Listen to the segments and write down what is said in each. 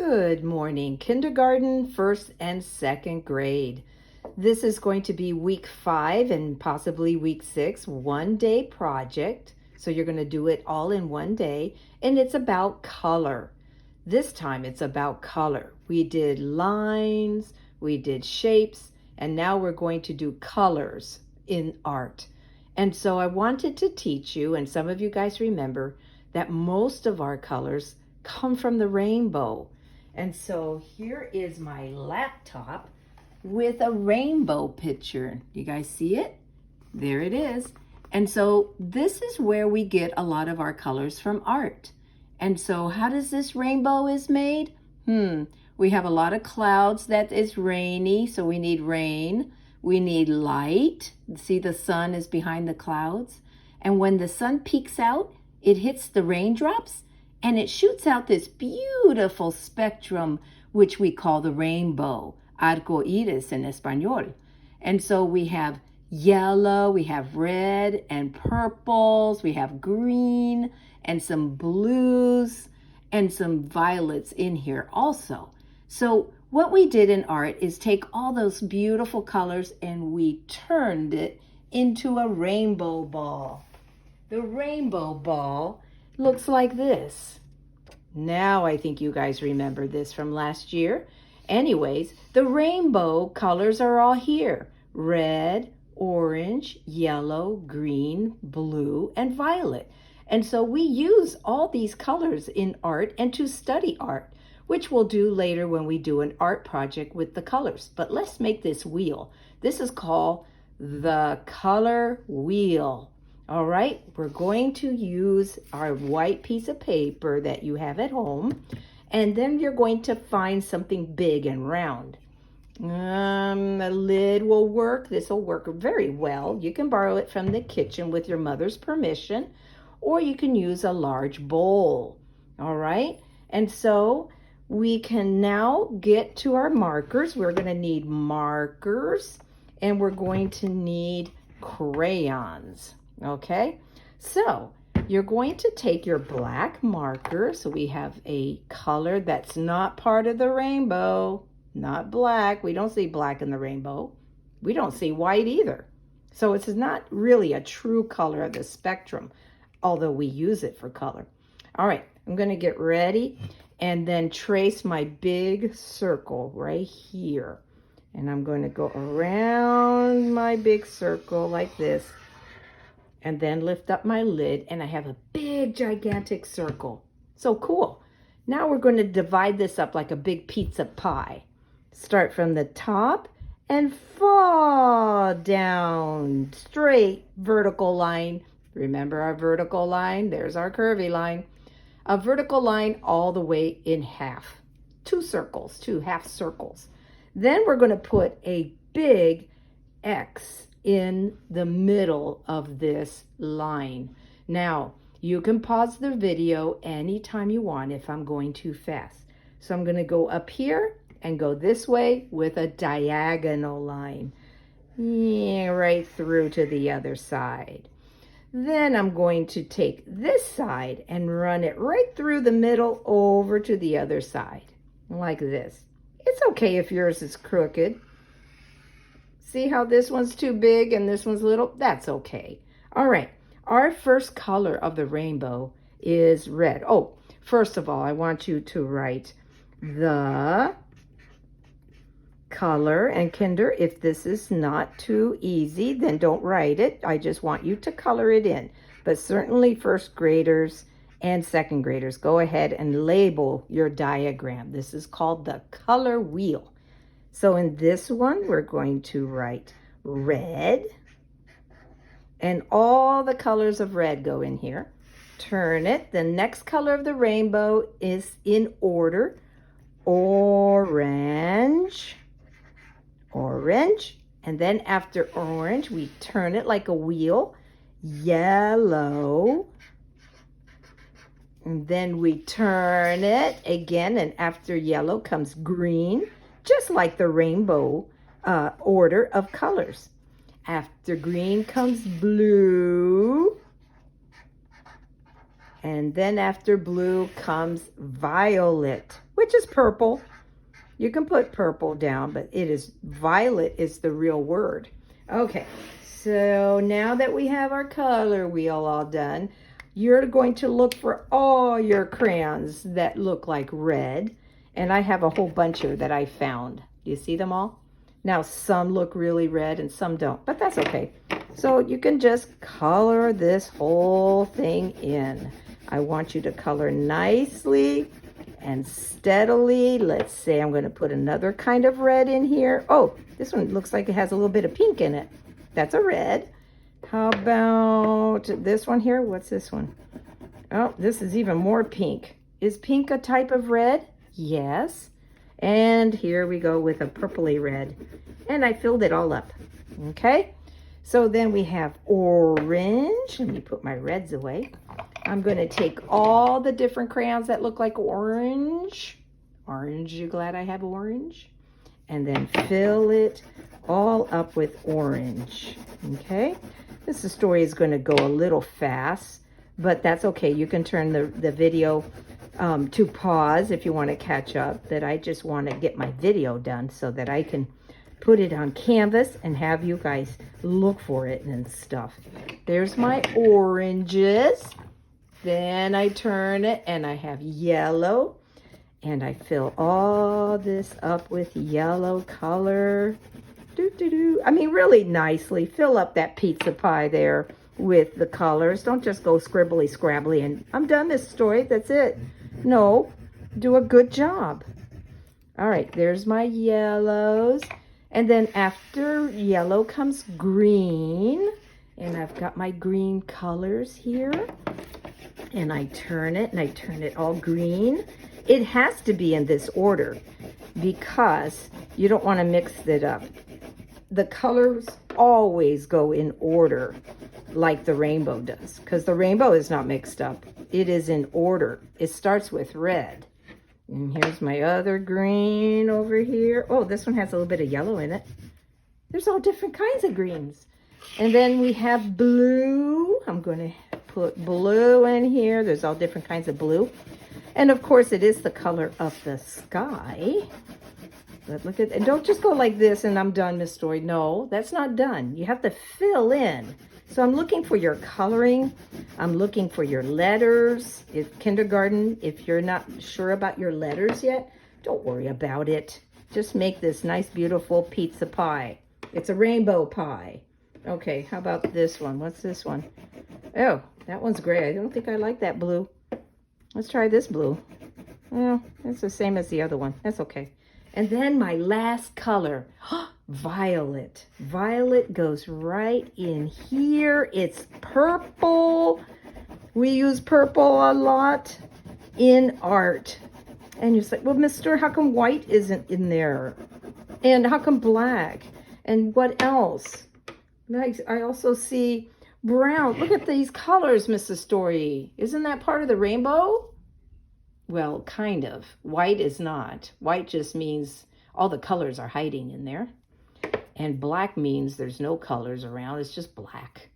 Good morning, kindergarten, first and second grade. This is going to be week 5 and possibly week 6, 1-day project. So you're going to do it all in one day, and it's about color. This time it's about color. We did lines, we did shapes, and now we're going to do colors in art. And so I wanted to teach you, and some of you guys remember, that most of our colors come from the rainbow. And so here is my laptop with a rainbow picture. You guys see it? There it is. And so this is where we get a lot of our colors from art. And so how does this rainbow is made? We have a lot of clouds that is rainy, so we need rain. We need light. See, the sun is behind the clouds. And when the sun peeks out, it hits the raindrops and it shoots out this beautiful spectrum, which we call the rainbow, arco iris in Espanol. And so we have yellow, we have red and purples, we have green and some blues and some violets in here also. So what we did in art is take all those beautiful colors and we turned it into a rainbow ball. The rainbow ball looks like this. Now I think you guys remember this from last year. Anyways, the rainbow colors are all here. Red, orange, yellow, green, blue, and violet. And so we use all these colors in art and to study art, which we'll do later when we do an art project with the colors. But let's make this wheel. This is called the color wheel. All right, we're going to use our white piece of paper that you have at home, and then you're going to find something big and round. A lid will work. This will work very well. You can borrow it from the kitchen with your mother's permission, or you can use a large bowl. All right, and so we can now get to our markers. We're going to need markers, and we're going to need crayons. Okay, so you're going to take your black marker. So we have a color that's not part of the rainbow, not black. We don't see black in the rainbow. We don't see white either. So it's not really a true color of the spectrum, although we use it for color. All right, I'm going to get ready and then trace my big circle right here. And I'm going to go around my big circle like this. And then lift up my lid, and I have a big, gigantic circle. So cool. Now we're going to divide this up like a big pizza pie. Start from the top and fall down. Straight vertical line. Remember our vertical line? There's our curvy line. A vertical line all the way in half. 2 circles, 2 half circles. Then we're going to put a big X in the middle of this line. Now, you can pause the video anytime you want if I'm going too fast. So I'm going to go up here and go this way with a diagonal line. Yeah, right through to the other side. Then I'm going to take this side and run it right through the middle over to the other side, like this. It's okay if yours is crooked. See how this one's too big and this one's little? That's okay. All right, our first color of the rainbow is red. Oh, first of all, I want you to write the color. And Kinder, if this is not too easy, then don't write it. I just want you to color it in. But certainly first graders and second graders, go ahead and label your diagram. This is called the color wheel. So in this one, we're going to write red. And all the colors of red go in here. Turn it. The next color of the rainbow is in order. Orange. Orange. And then after orange, we turn it like a wheel. Yellow. And then we turn it again. And after yellow comes green. Just like the rainbow order of colors. After green comes blue. And then after blue comes violet, which is purple. You can put purple down, but it is violet is the real word. Okay, so now that we have our color wheel all done, you're going to look for all your crayons that look like red. And I have a whole bunch here that I found. Do you see them all? Now, some look really red and some don't, but that's okay. So you can just color this whole thing in. I want you to color nicely and steadily. Let's say I'm going to put another kind of red in here. Oh, this one looks like it has a little bit of pink in it. That's a red. How about this one here? What's this one? Oh, this is even more pink. Is pink a type of red? Yes. And here we go with a purpley red. And I filled it all up. Okay. So then we have orange. Let me put my reds away. I'm going to take all the different crayons that look like orange. Orange, you glad I have orange? And then fill it all up with orange. Okay. This story is going to go a little fast, but that's okay. You can turn the video to pause if you want to catch up. That I just want to get my video done so that I can put it on canvas and have you guys look for it and stuff. There's my oranges. Then I turn it and I have yellow. And I fill all this up with yellow color. I mean, really nicely. Fill up that pizza pie there with the colors. Don't just go scribbly scrabbly and I'm done this story. That's it. No, do a good job. All right, there's my yellows. And then after yellow comes green. And I've got my green colors here. And I turn it and I turn it all green. It has to be in this order because you don't want to mix it up. The colors always go in order like the rainbow does because the rainbow is not mixed up. It is in order. It starts with red. And here's my other green over here. Oh, this one has a little bit of yellow in it. There's all different kinds of greens. And then we have blue. I'm going to put blue in here. There's all different kinds of blue. And of course, it is the color of the sky. But look at, and don't just go like this and I'm done, Miss Story. No, that's not done. You have to fill in. So I'm looking for your coloring. I'm looking for your letters. If kindergarten, if you're not sure about your letters yet, don't worry about it. Just make this nice, beautiful pizza pie. It's a rainbow pie. Okay, how about this one? What's this one? Oh, that one's gray. I don't think I like that blue. Let's try this blue. Well, it's the same as the other one. That's okay. And then my last color, violet. Violet goes right in here. It's purple. We use purple a lot in art. And you're like, well, Mister, how come white isn't in there? And how come black? And what else? I also see brown. Look at these colors, Mrs. Story. Isn't that part of the rainbow? Well, kind of. White is not. White just means all the colors are hiding in there. And black means there's no colors around. It's just black.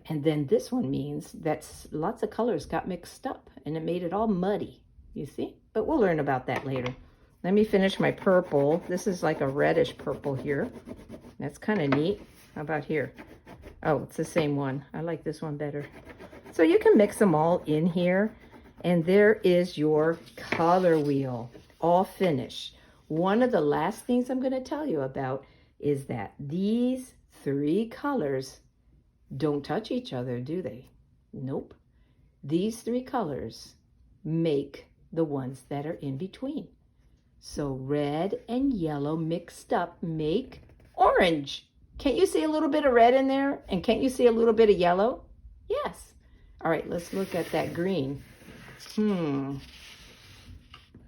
And then this one means that lots of colors got mixed up and it made it all muddy. You see? But we'll learn about that later. Let me finish my purple. This is like a reddish purple here. That's kind of neat. How about here? Oh, it's the same one. I like this one better. So you can mix them all in here. And there is your color wheel, all finished. One of the last things I'm going to tell you about is that these three colors don't touch each other, do they? Nope. These three colors make the ones that are in between. So red and yellow mixed up make orange. Can't you see a little bit of red in there? And can't you see a little bit of yellow? Yes. All right, let's look at that green.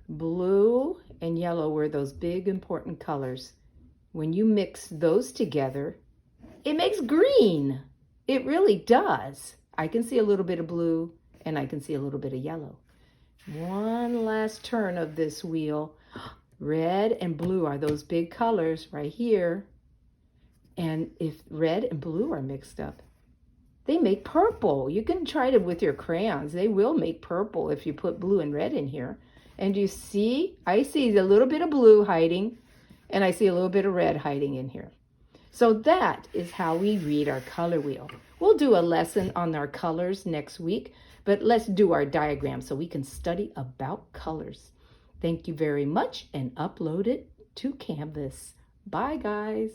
Blue and yellow were those big important colors. When you mix those together, it makes green. It really does. I can see a little bit of blue and I can see a little bit of yellow. One last turn of this wheel. Red and blue are those big colors right here. And if red and blue are mixed up, They make purple. You can try it with your crayons. They will make purple if you put blue and red in here. And you see, I see a little bit of blue hiding, and I see a little bit of red hiding in here. So that is how we read our color wheel. We'll do a lesson on our colors next week, but let's do our diagram so we can study about colors. Thank you very much, and upload it to Canvas. Bye, guys.